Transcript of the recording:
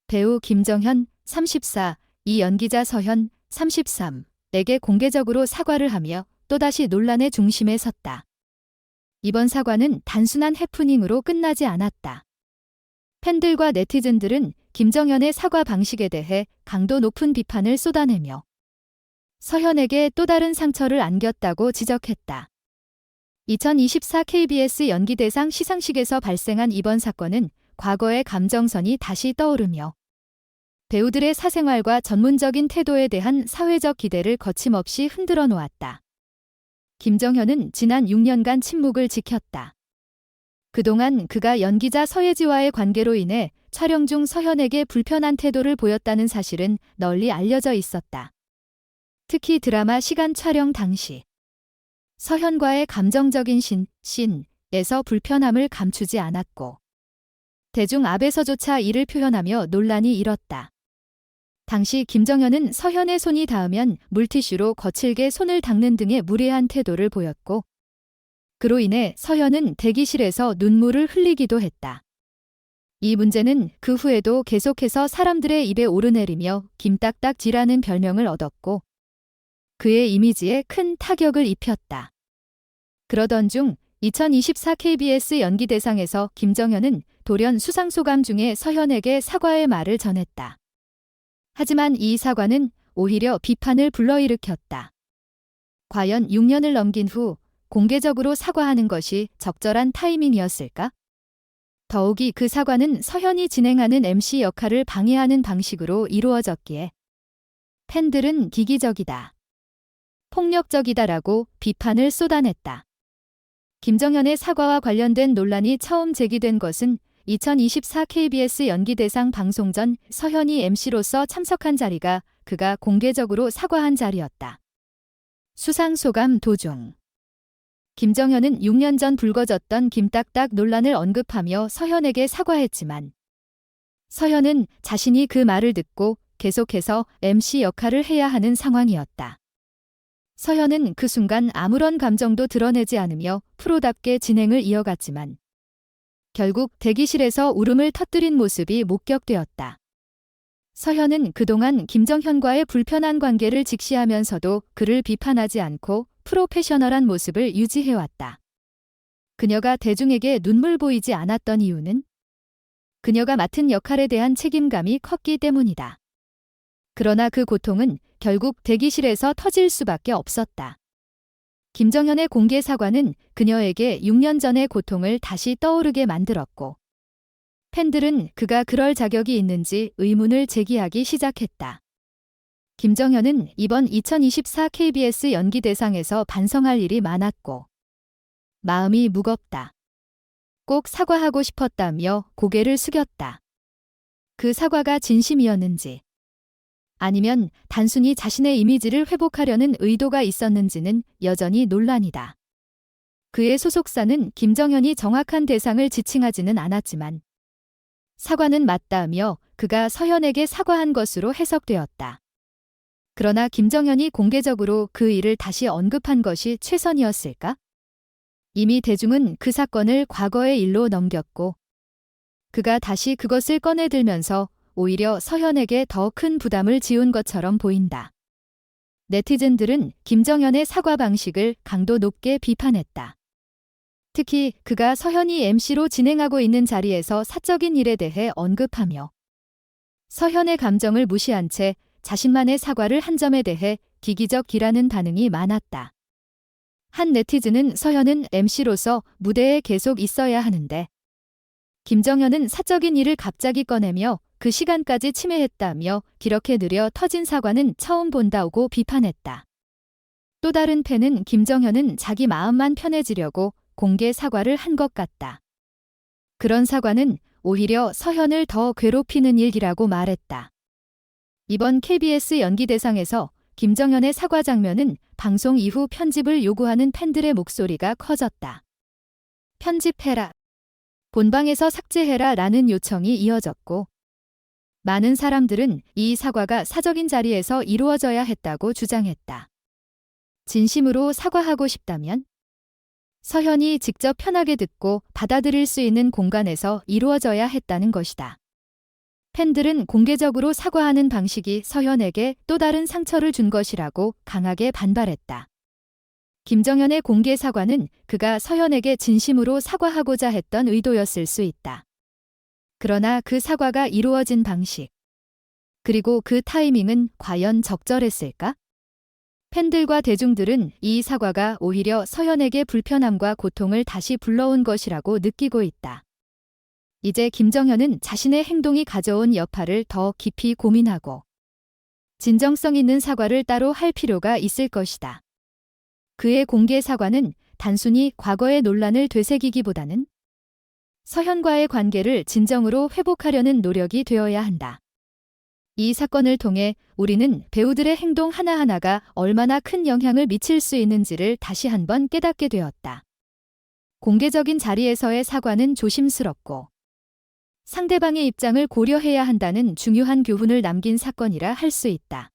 배우 김정현 34, 이 연기자 서현 33, 에게 공개적으로 사과를 하며 또다시 논란의 중심에 섰다. 이번 사과는 단순한 해프닝으로 끝나지 않았다. 팬들과 네티즌들은 김정현의 사과 방식에 대해 강도 높은 비판을 쏟아내며 서현에게 또 다른 상처를 안겼다고 지적했다. 2024 KBS 연기대상 시상식에서 발생한 이번 사건은 과거의 감정선이 다시 떠오르며 배우들의 사생활과 전문적인 태도에 대한 사회적 기대를 거침없이 흔들어 놓았다. 김정현은 지난 6년간 침묵을 지켰다. 그동안 그가 연기자 서예지와의 관계로 인해 촬영 중 서현에게 불편한 태도를 보였다는 사실은 널리 알려져 있었다. 특히 드라마 시간 촬영 당시 서현과의 감정적인 씬에서 불편함을 감추지 않았고 대중 앞에서조차 이를 표현하며 논란이 일었다. 당시 김정현은 서현의 손이 닿으면 물티슈로 거칠게 손을 닦는 등의 무례한 태도를 보였고 그로 인해 서현은 대기실에서 눈물을 흘리기도 했다. 이 문제는 그 후에도 계속해서 사람들의 입에 오르내리며 김딱딱지라는 별명을 얻었고 그의 이미지에 큰 타격을 입혔다. 그러던 중 2024 KBS 연기대상에서 김정현은 돌연 수상소감 중에 서현에게 사과의 말을 전했다. 하지만 이 사과는 오히려 비판을 불러일으켰다. 과연 6년을 넘긴 후 공개적으로 사과하는 것이 적절한 타이밍이었을까? 더욱이 그 사과는 서현이 진행하는 MC 역할을 방해하는 방식으로 이루어졌기에 팬들은 기기적이다, 폭력적이다라고 비판을 쏟아냈다. 김정현의 사과와 관련된 논란이 처음 제기된 것은 2024 KBS 연기대상 방송 전 서현이 MC로서 참석한 자리가 그가 공개적으로 사과한 자리였다. 수상소감 도중 김정현은 6년 전 불거졌던 김딱딱 논란을 언급하며 서현에게 사과했지만 서현은 자신이 그 말을 듣고 계속해서 MC 역할을 해야 하는 상황이었다. 서현은 그 순간 아무런 감정도 드러내지 않으며 프로답게 진행을 이어갔지만 결국 대기실에서 울음을 터뜨린 모습이 목격되었다. 서현은 그동안 김정현과의 불편한 관계를 직시하면서도 그를 비판하지 않고 프로페셔널한 모습을 유지해왔다. 그녀가 대중에게 눈물 보이지 않았던 이유는 그녀가 맡은 역할에 대한 책임감이 컸기 때문이다. 그러나 그 고통은 결국 대기실에서 터질 수밖에 없었다. 김정현의 공개 사과는 그녀에게 6년 전의 고통을 다시 떠오르게 만들었고 팬들은 그가 그럴 자격이 있는지 의문을 제기하기 시작했다. 김정현은 이번 2024 KBS 연기대상에서 반성할 일이 많았고 마음이 무겁다. 꼭 사과하고 싶었다며 고개를 숙였다. 그 사과가 진심이었는지 아니면 단순히 자신의 이미지를 회복하려는 의도가 있었는지는 여전히 논란이다. 그의 소속사는 김정현이 정확한 대상을 지칭하지는 않았지만 사과는 맞다며 그가 서현에게 사과한 것으로 해석되었다. 그러나 김정현이 공개적으로 그 일을 다시 언급한 것이 최선이었을까? 이미 대중은 그 사건을 과거의 일로 넘겼고 그가 다시 그것을 꺼내들면서 오히려 서현에게 더 큰 부담을 지운 것처럼 보인다. 네티즌들은 김정현의 사과 방식을 강도 높게 비판했다. 특히 그가 서현이 MC로 진행하고 있는 자리에서 사적인 일에 대해 언급하며 서현의 감정을 무시한 채 자신만의 사과를 한 점에 대해 기기적이라는 반응이 많았다. 한 네티즌은 서현은 MC로서 무대에 계속 있어야 하는데 김정현은 사적인 일을 갑자기 꺼내며 그 시간까지 침해했다며 기렇게 느려 터진 사과는 처음 본다고 비판했다. 또 다른 팬은 김정현은 자기 마음만 편해지려고 공개 사과를 한 것 같다. 그런 사과는 오히려 서현을 더 괴롭히는 일이라고 말했다. 이번 KBS 연기대상에서 김정현의 사과 장면은 방송 이후 편집을 요구하는 팬들의 목소리가 커졌다. 편집해라. 본방에서 삭제해라 라는 요청이 이어졌고 많은 사람들은 이 사과가 사적인 자리에서 이루어져야 했다고 주장했다. 진심으로 사과하고 싶다면 서현이 직접 편하게 듣고 받아들일 수 있는 공간에서 이루어져야 했다는 것이다. 팬들은 공개적으로 사과하는 방식이 서현에게 또 다른 상처를 준 것이라고 강하게 반발했다. 김정현의 공개 사과는 그가 서현에게 진심으로 사과하고자 했던 의도였을 수 있다. 그러나 그 사과가 이루어진 방식, 그리고 그 타이밍은 과연 적절했을까? 팬들과 대중들은 이 사과가 오히려 서현에게 불편함과 고통을 다시 불러온 것이라고 느끼고 있다. 이제 김정현은 자신의 행동이 가져온 여파를 더 깊이 고민하고 진정성 있는 사과를 따로 할 필요가 있을 것이다. 그의 공개 사과는 단순히 과거의 논란을 되새기기보다는 서현과의 관계를 진정으로 회복하려는 노력이 되어야 한다. 이 사건을 통해 우리는 배우들의 행동 하나하나가 얼마나 큰 영향을 미칠 수 있는지를 다시 한번 깨닫게 되었다. 공개적인 자리에서의 사과는 조심스럽고 상대방의 입장을 고려해야 한다는 중요한 교훈을 남긴 사건이라 할 수 있다.